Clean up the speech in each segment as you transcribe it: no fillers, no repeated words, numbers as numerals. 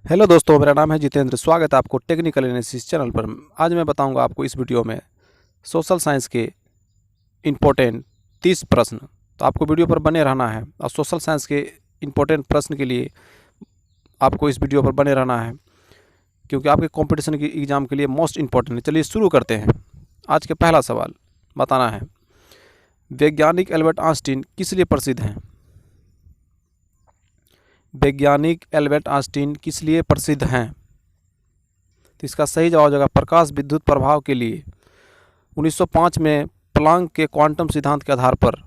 Hello दोस्तों, मेरा नाम है जितेंद्र। स्वागत है आपको टेक्निकल एनालिसिस चैनल पर। आज मैं बताऊंगा आपको इस वीडियो में सोशल साइंस के इम्पोर्टेंट 30 प्रश्न। तो आपको वीडियो पर बने रहना है और सोशल साइंस के इम्पोर्टेंट प्रश्न के लिए आपको इस वीडियो पर बने रहना है, क्योंकि आपके कंपटीशन की एग्ज़ाम के लिए मोस्ट इम्पोर्टेंट है। चलिए शुरू करते हैं। आज के पहला सवाल बताना है, वैज्ञानिक एल्बर्ट आइंस्टीन किस लिए प्रसिद्ध हैं? वैज्ञानिक एल्बर्ट आइंस्टीन किस लिए प्रसिद्ध हैं? तो इसका सही जवाब हो जाएगा प्रकाश विद्युत प्रभाव के लिए 1905 में प्लांक के क्वांटम सिद्धांत के आधार पर।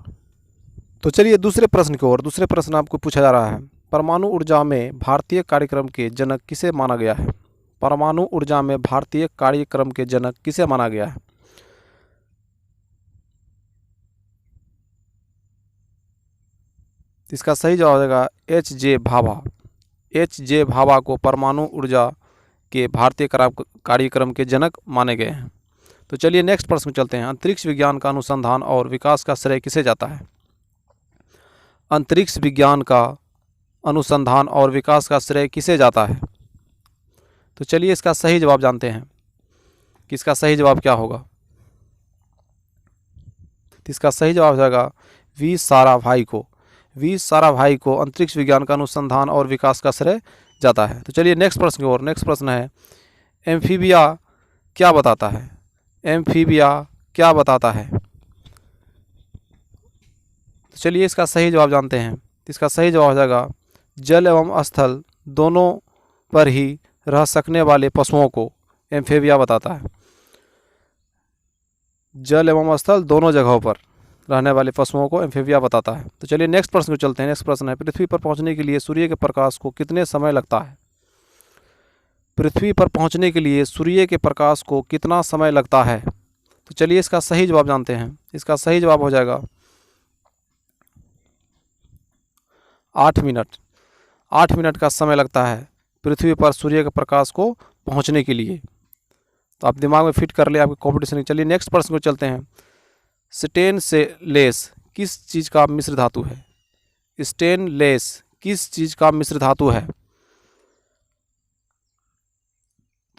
तो चलिए दूसरे प्रश्न की ओर। दूसरे प्रश्न आपको पूछा जा रहा है, परमाणु ऊर्जा में भारतीय कार्यक्रम के जनक किसे माना गया है? परमाणु ऊर्जा में भारतीय कार्यक्रम के जनक किसे माना गया है? इसका सही जवाब हो जाएगा H.J. भाभा। H.J. भाभा को परमाणु ऊर्जा के भारतीय कार्यक्रम के जनक माने गए हैं। तो चलिए नेक्स्ट प्रश्न चलते हैं। अंतरिक्ष विज्ञान का अनुसंधान और विकास का श्रेय किसे जाता है? अंतरिक्ष विज्ञान का अनुसंधान और विकास का श्रेय किसे जाता है? तो चलिए इसका सही जवाब जानते हैं कि इसका सही जवाब क्या होगा। तो इसका सही जवाब हो जाएगा वी साराभाई को। वी साराभाई को अंतरिक्ष विज्ञान का अनुसंधान और विकास का श्रेय जाता है। तो चलिए नेक्स्ट प्रश्न की ओर। नेक्स्ट प्रश्न है, एम्फीबिया क्या बताता है? एम्फीबिया क्या बताता है? तो चलिए इसका सही जवाब जानते हैं। इसका सही जवाब हो जाएगा जल एवं स्थल दोनों पर ही रह सकने वाले पशुओं को एम्फीबिया बताता है। जल एवं स्थल दोनों जगहों पर रहने वाले पशुओं को एम्फीबिया बताता है। तो चलिए नेक्स्ट प्रश्न को चलते हैं। नेक्स्ट प्रश्न है, पृथ्वी पर पहुंचने के लिए सूर्य के प्रकाश को कितने समय लगता है? पृथ्वी पर पहुंचने के लिए सूर्य के प्रकाश को कितना समय लगता है? तो चलिए इसका सही जवाब जानते हैं। इसका सही जवाब हो जाएगा 8 मिनट। 8 मिनट का समय लगता है पृथ्वी पर सूर्य के प्रकाश को पहुंचने के लिए। तो आप दिमाग में फिट कर ले आपके कॉम्पिटिशन। चलिए नेक्स्ट प्रश्न को चलते हैं। स्टेनलेस किस चीज़ का मिश्र धातु है? स्टेनलेस किस चीज़ का मिश्र धातु है?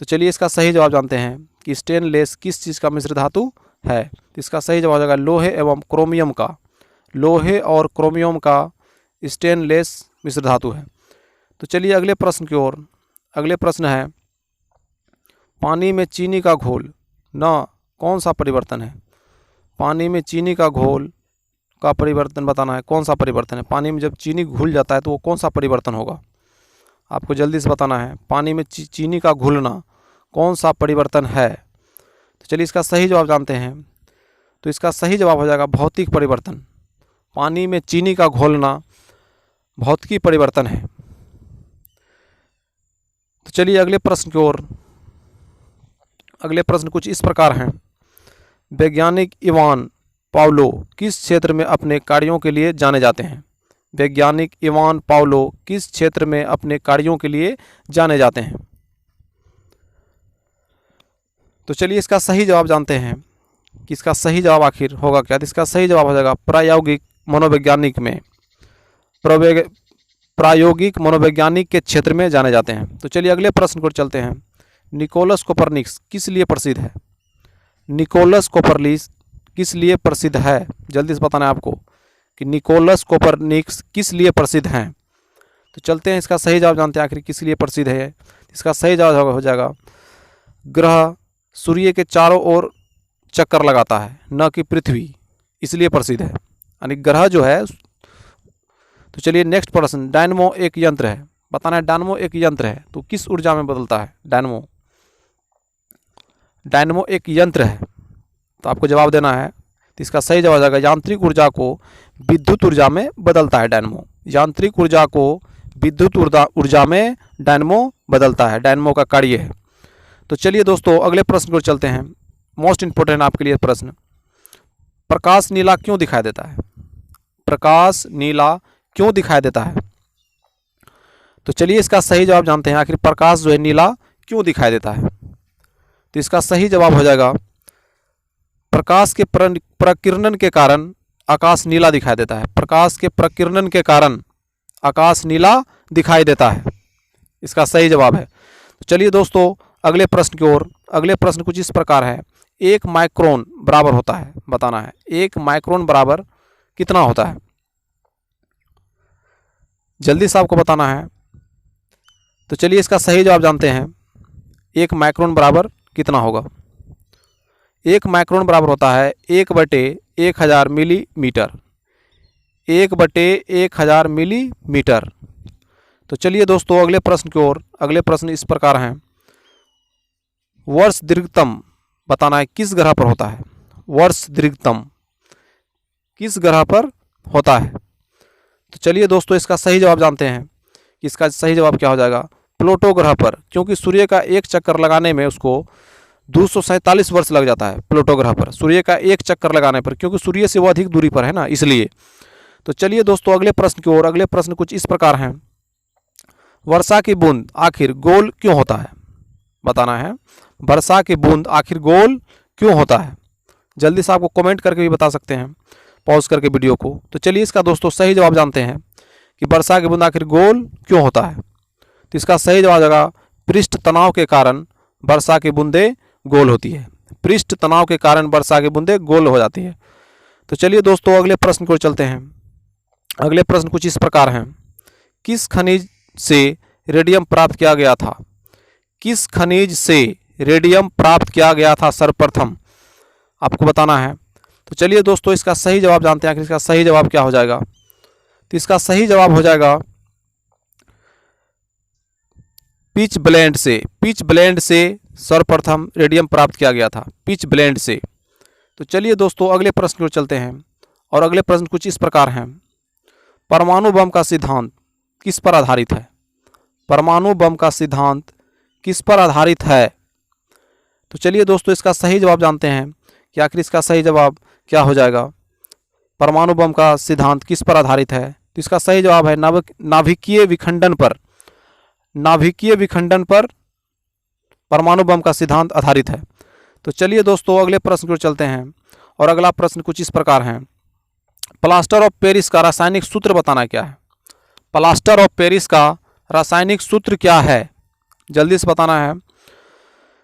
तो चलिए इसका सही जवाब जानते हैं कि स्टेनलेस किस चीज़ का मिश्र धातु है। तो इसका सही जवाब हो जाएगा लोहे एवं क्रोमियम का। लोहे और क्रोमियम का स्टेनलेस मिश्र धातु है। तो चलिए अगले प्रश्न की ओर। अगले प्रश्न है, पानी में चीनी का घोल न कौन सा परिवर्तन है? पानी में चीनी का घोल का परिवर्तन बताना है। कौन सा परिवर्तन है? पानी में जब चीनी घुल जाता है तो वो कौन सा परिवर्तन होगा? आपको जल्दी से बताना है। पानी में चीनी का घुलना कौन सा परिवर्तन है? तो चलिए इसका सही जवाब जानते हैं। तो इसका सही जवाब हो जाएगा भौतिक परिवर्तन। पानी में चीनी का घोलना भौतिकी परिवर्तन है। तो चलिए अगले प्रश्न की ओर। अगले प्रश्न कुछ इस प्रकार हैं, वैज्ञानिक इवान पावलो किस क्षेत्र में अपने कार्यों के लिए जाने जाते हैं? वैज्ञानिक इवान पावलो किस क्षेत्र में अपने कार्यों के लिए जाने जाते हैं? तो चलिए इसका सही जवाब जानते हैं कि इसका सही जवाब आखिर होगा क्या। तो इसका सही जवाब हो जाएगा प्रायोगिक मनोवैज्ञानिक में। प्रायोगिक मनोवैज्ञानिक के क्षेत्र में जाने जाते हैं। तो चलिए अगले प्रश्न को चलते हैं। निकोलस कोपरनिकस किस लिए प्रसिद्ध है? निकोलस कोपरनिकस किस लिए प्रसिद्ध है? जल्दी से बताना है आपको कि निकोलस कोपरनिकस किस लिए प्रसिद्ध हैं। तो चलते हैं इसका सही जवाब जानते हैं आखिर किस लिए प्रसिद्ध है। इसका सही जवाब हो जाएगा ग्रह सूर्य के चारों ओर चक्कर लगाता है, न कि पृथ्वी, इसलिए प्रसिद्ध है। यानी ग्रह जो है। तो चलिए नेक्स्ट प्रश्न, डायनमो एक यंत्र है। बताना है डायनमो एक यंत्र है तो किस ऊर्जा में बदलता है? डायनमो एक यंत्र है तो आपको जवाब देना है। तो इसका सही जवाब आ जाएगा यांत्रिक ऊर्जा को विद्युत ऊर्जा में बदलता है डायनमो। यांत्रिक ऊर्जा को विद्युत ऊर्जा में डायनमो बदलता है। डायनमो का कार्य है। तो चलिए दोस्तों अगले प्रश्न को चलते हैं। मोस्ट इंपोर्टेंट आपके लिए प्रश्न, प्रकाश नीला क्यों दिखाई देता है? प्रकाश नीला क्यों दिखाई देता है? तो चलिए इसका सही जवाब जानते हैं। आखिर प्रकाश जो है नीला क्यों दिखाई देता है? तो इसका सही जवाब हो जाएगा प्रकाश के प्रकिरणन के कारण आकाश नीला दिखाई देता है। प्रकाश के प्रकिरणन के कारण आकाश नीला दिखाई देता है। इसका सही जवाब है। तो चलिए दोस्तों अगले प्रश्न की ओर। अगले प्रश्न कुछ इस प्रकार है, 1 माइक्रोन बराबर होता है, बताना है 1 माइक्रोन बराबर कितना होता है, जल्दी से आपको बताना है। तो चलिए इसका सही जवाब जानते हैं। 1 माइक्रोन बराबर कितना होगा। 1 माइक्रोन बराबर होता है 1/1000 मिलीमीटर, 1/1000 मिलीमीटर। तो चलिए दोस्तों अगले प्रश्न की ओर। अगले प्रश्न इस प्रकार हैं, वर्ष दीर्घतम बताना है किस ग्रह पर होता है। वर्ष दीर्घतम किस ग्रह पर होता है। तो चलिए दोस्तों इसका सही जवाब जानते हैं कि इसका सही जवाब क्या हो जाएगा, प्लूटो ग्रह पर, क्योंकि सूर्य का एक चक्कर लगाने में उसको 247 वर्ष लग जाता है। प्लूटो ग्रह पर सूर्य का एक चक्कर लगाने पर, क्योंकि सूर्य से वो अधिक दूरी पर है ना, इसलिए। तो चलिए दोस्तों अगले प्रश्न की ओर। अगले प्रश्न कुछ इस प्रकार हैं, वर्षा की बूंद आखिर गोल क्यों होता है, बताना है वर्षा की बूंद आखिर गोल क्यों होता है। जल्दी से आपको कमेंट करके भी बता सकते हैं, पॉज करके वीडियो को। तो चलिए इसका दोस्तों सही जवाब जानते हैं कि वर्षा की बूंद आखिर गोल क्यों होता है। तो इसका सही जवाब होगा, पृष्ठ तनाव के कारण वर्षा की बूंदें गोल होती है। पृष्ठ तनाव के कारण वर्षा की बूंदें गोल हो जाती है। तो चलिए दोस्तों अगले प्रश्न को चलते हैं। अगले प्रश्न कुछ इस प्रकार हैं, किस खनिज से रेडियम प्राप्त किया गया था। किस खनिज से रेडियम प्राप्त किया गया था सर्वप्रथम, आपको बताना है। तो चलिए दोस्तों इसका सही जवाब जानते हैं कि इसका सही जवाब क्या हो जाएगा। तो इसका सही जवाब हो जाएगा पिच ब्लेंड से। पिच ब्लेंड से सर्वप्रथम रेडियम प्राप्त किया गया था, पिच ब्लेंड से। तो चलिए दोस्तों अगले प्रश्न की ओर चलते हैं। और अगले प्रश्न कुछ इस प्रकार हैं, परमाणु बम का सिद्धांत किस पर आधारित है। परमाणु बम का सिद्धांत किस पर आधारित है। तो चलिए दोस्तों इसका सही जवाब जानते हैं कि आखिर इसका सही जवाब क्या हो जाएगा। परमाणु बम का सिद्धांत किस पर आधारित है। तो इसका सही जवाब है नाभिकीय विखंडन पर। नाभिकीय विखंडन पर परमाणु बम का सिद्धांत आधारित है। तो चलिए दोस्तों अगले प्रश्न की ओर चलते हैं। और अगला प्रश्न कुछ इस प्रकार है, प्लास्टर ऑफ पेरिस का रासायनिक सूत्र बताना क्या है। प्लास्टर ऑफ पेरिस का रासायनिक सूत्र क्या है, जल्दी से बताना है।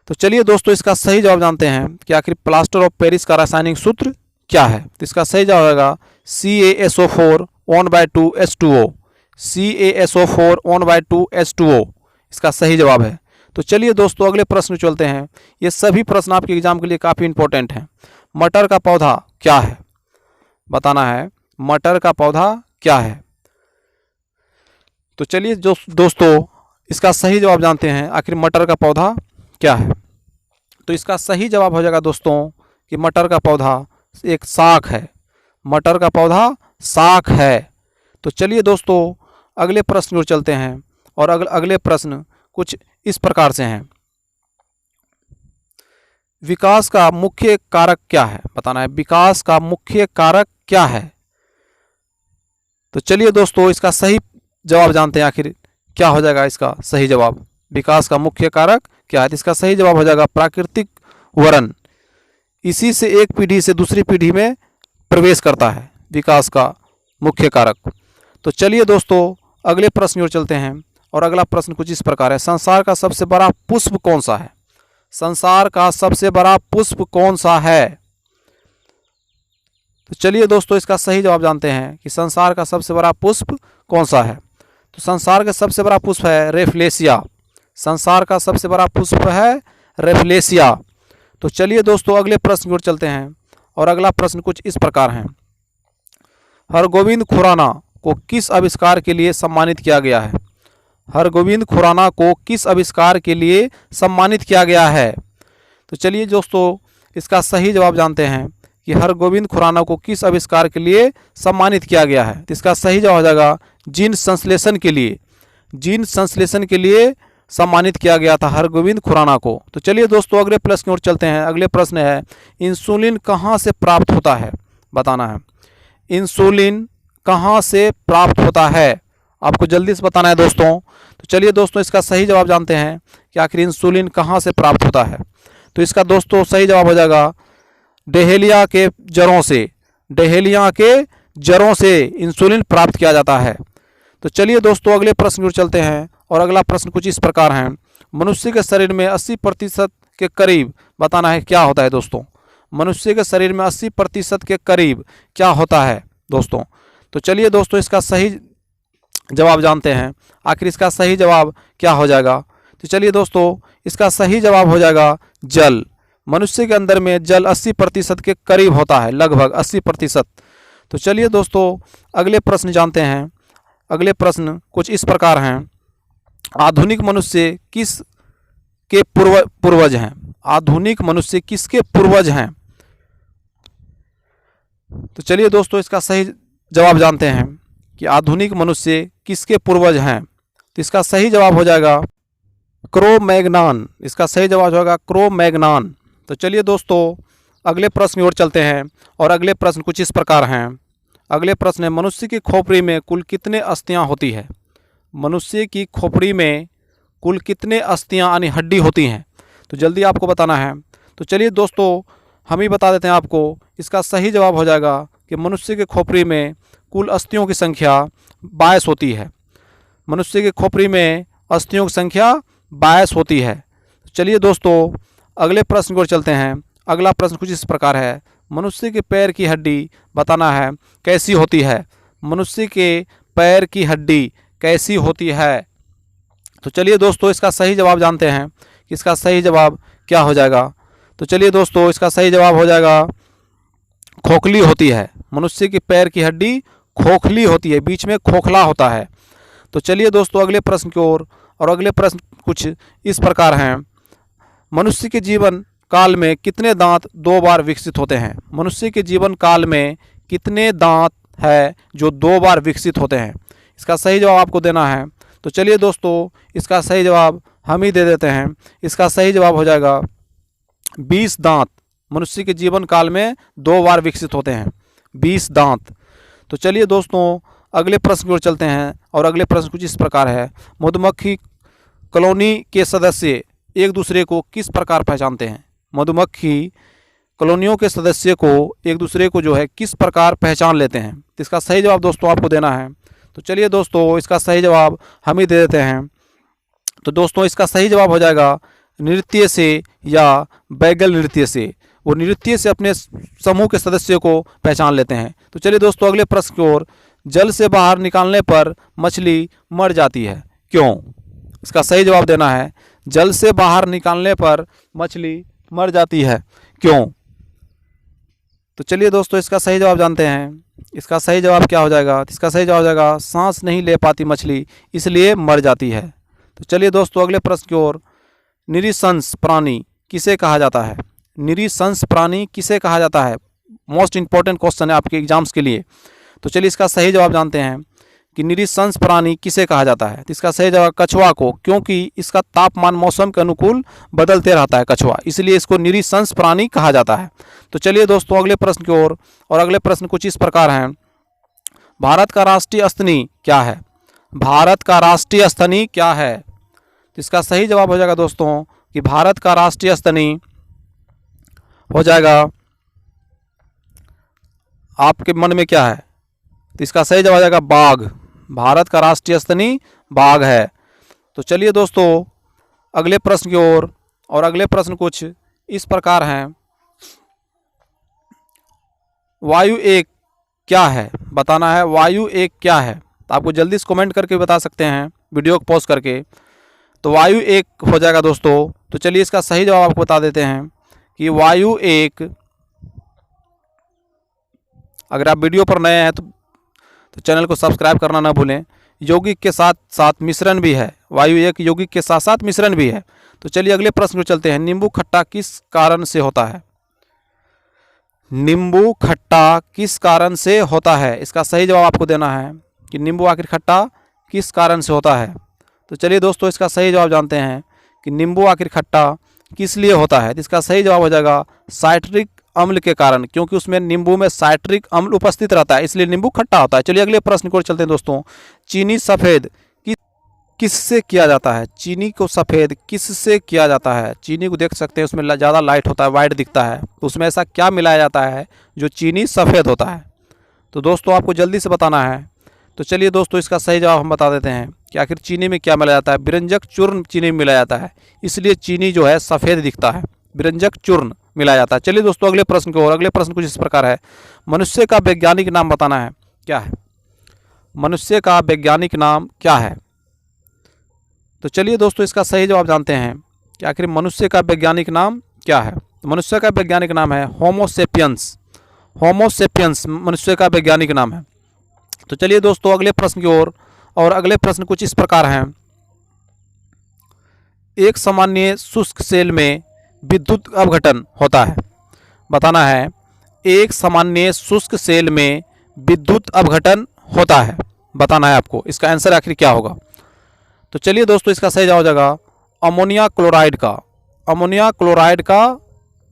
तो चलिए दोस्तों इसका सही जवाब जानते हैं कि आखिर प्लास्टर ऑफ पेरिस का रासायनिक सूत्र क्या है। तो इसका सही जवाब होगा CaSO4 1/2H2O। CaSO4 1/2H2O इसका सही जवाब है। तो चलिए दोस्तों अगले प्रश्न चलते हैं। ये सभी प्रश्न आपके एग्जाम के लिए काफ़ी इंपॉर्टेंट हैं। मटर का पौधा क्या है, बताना है मटर का पौधा क्या है। तो चलिए दोस्तों इसका सही जवाब जानते हैं, आखिर मटर का पौधा क्या है। तो इसका सही जवाब हो जाएगा दोस्तों कि मटर का पौधा एक शाक है। मटर का पौधा शाक है। तो चलिए दोस्तों अगले प्रश्न की ओर चलते हैं। और अगले प्रश्न कुछ इस प्रकार से हैं, विकास का मुख्य कारक क्या है, बताना है विकास का मुख्य कारक क्या है। तो चलिए दोस्तों इसका सही जवाब जानते हैं, आखिर क्या हो जाएगा इसका सही जवाब। विकास का मुख्य कारक क्या है। इसका सही जवाब हो जाएगा प्राकृतिक वरण। इसी से एक पीढ़ी से दूसरी पीढ़ी में प्रवेश करता है विकास का मुख्य कारक। तो चलिए दोस्तों अगले प्रश्न की ओर चलते हैं। और अगला प्रश्न कुछ इस प्रकार है, संसार का सबसे बड़ा पुष्प कौन सा है। संसार का सबसे बड़ा पुष्प कौन सा है। तो चलिए दोस्तों इसका सही जवाब जानते हैं कि संसार का सबसे बड़ा पुष्प कौन सा है। तो संसार का सबसे बड़ा पुष्प है रेफलेशिया। संसार का सबसे बड़ा पुष्प है रेफलेशिया। तो चलिए दोस्तों अगले प्रश्न की ओर चलते हैं। और अगला प्रश्न कुछ इस प्रकार है, हरगोविंद खुराना को किस आविष्कार के लिए सम्मानित किया गया है। हरगोविंद खुराना को किस आविष्कार के लिए सम्मानित किया गया है। तो चलिए दोस्तों इसका सही जवाब जानते हैं कि हरगोविंद खुराना को किस आविष्कार के लिए सम्मानित किया गया है। तो इसका सही जवाब हो जाएगा जीन संश्लेषण के लिए। जीन संश्लेषण के लिए सम्मानित किया गया था हरगोविंद खुराना को। तो चलिए दोस्तों अगले प्रश्न की ओर चलते हैं। अगले प्रश्न है, इंसुलिन कहाँ से प्राप्त होता है, बताना है इंसुलिन कहाँ से प्राप्त होता है। आपको जल्दी से बताना है दोस्तों। तो चलिए दोस्तों इसका सही जवाब जानते हैं कि आखिर इंसुलिन कहाँ से प्राप्त होता है। तो इसका दोस्तों सही जवाब हो जाएगा डहेलिया के जड़ों से। डहेलिया के जड़ों से इंसुलिन प्राप्त किया जाता है। तो चलिए दोस्तों अगले प्रश्न की ओर चलते हैं और अगला प्रश्न कुछ इस प्रकार है। मनुष्य के शरीर में 80% के करीब बताना है क्या होता है दोस्तों। मनुष्य के शरीर में 80% के करीब क्या होता है दोस्तों। तो चलिए दोस्तों इसका सही जवाब जानते हैं। आखिर इसका सही जवाब क्या हो जाएगा। तो चलिए दोस्तों इसका सही जवाब हो जाएगा जल। मनुष्य के अंदर में जल 80% के करीब होता है, लगभग 80%। तो चलिए दोस्तों अगले प्रश्न जानते हैं। अगले प्रश्न कुछ इस प्रकार हैं। आधुनिक मनुष्य किस के पूर्वज हैं। आधुनिक मनुष्य किसके पूर्वज हैं। तो चलिए दोस्तों इसका सही जवाब जानते हैं कि आधुनिक मनुष्य किसके पूर्वज हैं। तो इसका सही जवाब हो जाएगा क्रो-मैग्नन। इसका सही जवाब होगा क्रो-मैग्नन। तो चलिए दोस्तों अगले प्रश्न की ओर चलते हैं और अगले प्रश्न कुछ इस प्रकार हैं। अगले प्रश्न है मनुष्य की खोपड़ी में कुल कितने अस्थियां होती है। मनुष्य की खोपड़ी में कुल कितने अस्थियां यानी हड्डी होती हैं। तो जल्दी आपको बताना है। तो चलिए दोस्तों हम ही बता देते हैं आपको। इसका सही जवाब हो जाएगा कि मनुष्य के खोपड़ी में कुल अस्थियों की संख्या 22 होती है। मनुष्य के खोपड़ी में अस्थियों की संख्या 22 होती है। चलिए दोस्तों अगले प्रश्न की ओर चलते हैं। अगला प्रश्न कुछ इस प्रकार है। मनुष्य के पैर की हड्डी बताना है कैसी होती है। मनुष्य के पैर की हड्डी कैसी होती है। तो चलिए दोस्तों इसका सही जवाब जानते हैं कि इसका सही जवाब क्या हो जाएगा। तो चलिए दोस्तों इसका सही जवाब हो जाएगा खोखली होती है। मनुष्य के पैर की हड्डी खोखली होती है, बीच में खोखला होता है। तो चलिए दोस्तों अगले प्रश्न की ओर और अगले प्रश्न कुछ इस प्रकार हैं। मनुष्य के जीवन काल में कितने दांत 2 बार विकसित होते हैं। मनुष्य के जीवन काल में कितने दांत है जो 2 बार विकसित होते हैं। इसका सही जवाब आपको देना है। तो चलिए दोस्तों इसका सही जवाब हम ही दे देते हैं। इसका सही जवाब हो जाएगा 20 दांत। मनुष्य के जीवन काल में 2 बार विकसित होते हैं, 20 दांत। तो चलिए दोस्तों अगले प्रश्न की ओर चलते हैं और अगले प्रश्न कुछ इस प्रकार है। मधुमक्खी कॉलोनी के सदस्य एक दूसरे को किस प्रकार पहचानते हैं। मधुमक्खी कॉलोनियों के सदस्य को एक दूसरे को जो है किस प्रकार पहचान लेते हैं। तो इसका सही जवाब दोस्तों आपको देना है। तो चलिए दोस्तों इसका सही जवाब हम ही दे देते हैं। तो दोस्तों इसका सही जवाब हो जाएगा नृत्य से या बैगल नृत्य से। वो नृत्य से अपने समूह के सदस्यों को पहचान लेते हैं। तो चलिए दोस्तों अगले प्रश्न की ओर। जल से बाहर निकालने पर मछली मर जाती है, क्यों। इसका सही जवाब देना है। जल से बाहर निकालने पर मछली मर जाती है, क्यों। तो चलिए दोस्तों इसका सही जवाब जानते हैं। इसका सही जवाब क्या हो जाएगा। इसका सही जवाब हो जाएगा सांस नहीं ले पाती मछली इसलिए मर जाती है। तो चलिए दोस्तों अगले प्रश्न की ओर। निरीशंस प्राणी किसे कहा जाता है। निरीशंस प्राणी किसे कहा जाता है। मोस्ट इंपॉर्टेंट क्वेश्चन है आपके एग्जाम्स के लिए। तो चलिए इसका सही जवाब जानते हैं कि निरीशंस प्राणी किसे कहा जाता है। तो इसका सही जवाब कछुआ को, क्योंकि इसका तापमान मौसम के अनुकूल बदलते रहता है कछुआ, इसलिए इसको निरीशंस प्राणी कहा जाता है। तो चलिए दोस्तों अगले प्रश्न की ओर और अगले प्रश्न कुछ इस प्रकार हैं। भारत का राष्ट्रीय स्तनी क्या है। भारत का राष्ट्रीय स्तनी क्या है। तो इसका सही जवाब हो जाएगा दोस्तों कि भारत का राष्ट्रीय स्तनी हो जाएगा, आपके मन में क्या है। तो इसका सही जवाब हो जाएगा बाघ। भारत का राष्ट्रीय स्तनी बाघ है। तो चलिए दोस्तों अगले प्रश्न की ओर और अगले प्रश्न कुछ इस प्रकार हैं। वायु एक क्या है बताना है। वायु एक क्या है। तो आपको जल्दी से कमेंट करके बता सकते हैं, वीडियो को पॉज करके। तो वायु एक हो जाएगा दोस्तों। तो चलिए इसका सही जवाब आपको बता देते हैं कि वायु एक, अगर आप वीडियो पर नए हैं तो चैनल को सब्सक्राइब करना ना भूलें। यौगिक के साथ साथ मिश्रण भी है। वायु एक यौगिक के साथ साथ मिश्रण भी है। तो चलिए अगले प्रश्न को चलते हैं। नींबू खट्टा किस कारण से होता है। नींबू खट्टा किस कारण से होता है। इसका सही जवाब आपको देना है कि नींबू आखिर खट्टा किस कारण से होता है। तो चलिए दोस्तों इसका सही जवाब जानते हैं कि नींबू आखिर खट्टा किस लिए होता है। तो इसका सही जवाब हो जाएगा साइट्रिक अम्ल के कारण, क्योंकि उसमें नींबू में साइट्रिक अम्ल उपस्थित रहता है, इसलिए नींबू खट्टा होता है। चलिए अगले प्रश्न को चलते हैं दोस्तों। चीनी सफ़ेद किससे किया जाता है। चीनी को सफ़ेद किससे किया जाता है। चीनी को देख सकते हैं उसमें ज़्यादा लाइट होता है, वाइट दिखता है। तो उसमें ऐसा क्या मिलाया जाता है जो चीनी सफ़ेद होता है। तो दोस्तों आपको जल्दी से बताना है। तो चलिए दोस्तों, इसका सही जवाब हम बता देते हैं कि आखिर चीनी में क्या मिला जाता है। बिरंजक चूर्ण चीनी में मिलाया जाता है, इसलिए चीनी जो है सफ़ेद दिखता है। बिरंजक चूर्ण मिलाया जाता है। चलिए दोस्तों, अगले प्रश्न की ओर। अगले प्रश्न कुछ इस प्रकार है, मनुष्य का वैज्ञानिक नाम बताना है, क्या है? मनुष्य का वैज्ञानिक नाम क्या है? तो चलिए दोस्तों, इसका सही जवाब जानते हैं कि आखिर मनुष्य का वैज्ञानिक नाम क्या है। तो मनुष्य का वैज्ञानिक नाम है होमोसेपियंस। होमोसेपियंस मनुष्य का वैज्ञानिक नाम है। तो चलिए दोस्तों, अगले प्रश्न की ओर। और अगले प्रश्न कुछ इस प्रकार हैं, एक सामान्य शुष्क सेल में विद्युत अपघटन होता है, बताना है। एक सामान्य शुष्क सेल में विद्युत अपघटन होता है, बताना है आपको। इसका आंसर आखिर क्या होगा? तो चलिए दोस्तों, इसका सही जवाब हो जाएगा अमोनिया क्लोराइड का। अमोनिया क्लोराइड का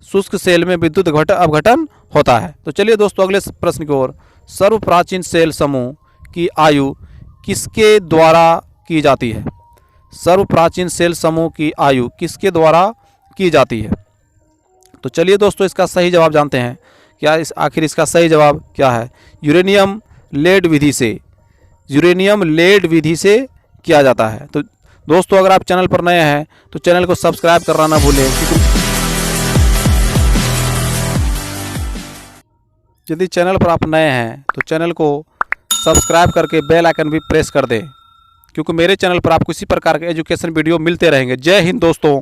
शुष्क सेल में विद्युत अपघटन होता है। तो चलिए दोस्तों, अगले प्रश्न की ओर। सर्व प्राचीन सेल समूह की आयु किसके द्वारा की जाती है? सर्व प्राचीन सेल समूह की आयु किसके द्वारा की जाती है? तो चलिए दोस्तों, इसका सही जवाब जानते हैं। क्या आखिर इसका सही जवाब क्या है? यूरेनियम लेड विधि से। यूरेनियम लेड विधि से किया जाता है। तो दोस्तों, अगर आप चैनल पर नए हैं तो चैनल को सब्सक्राइब करना ना भूलें। यदि चैनल पर आप नए हैं तो चैनल को सब्सक्राइब करके बेल आइकन भी प्रेस कर दें, क्योंकि मेरे चैनल पर आपको इसी प्रकार के एजुकेशन वीडियो मिलते रहेंगे। जय हिंद दोस्तों।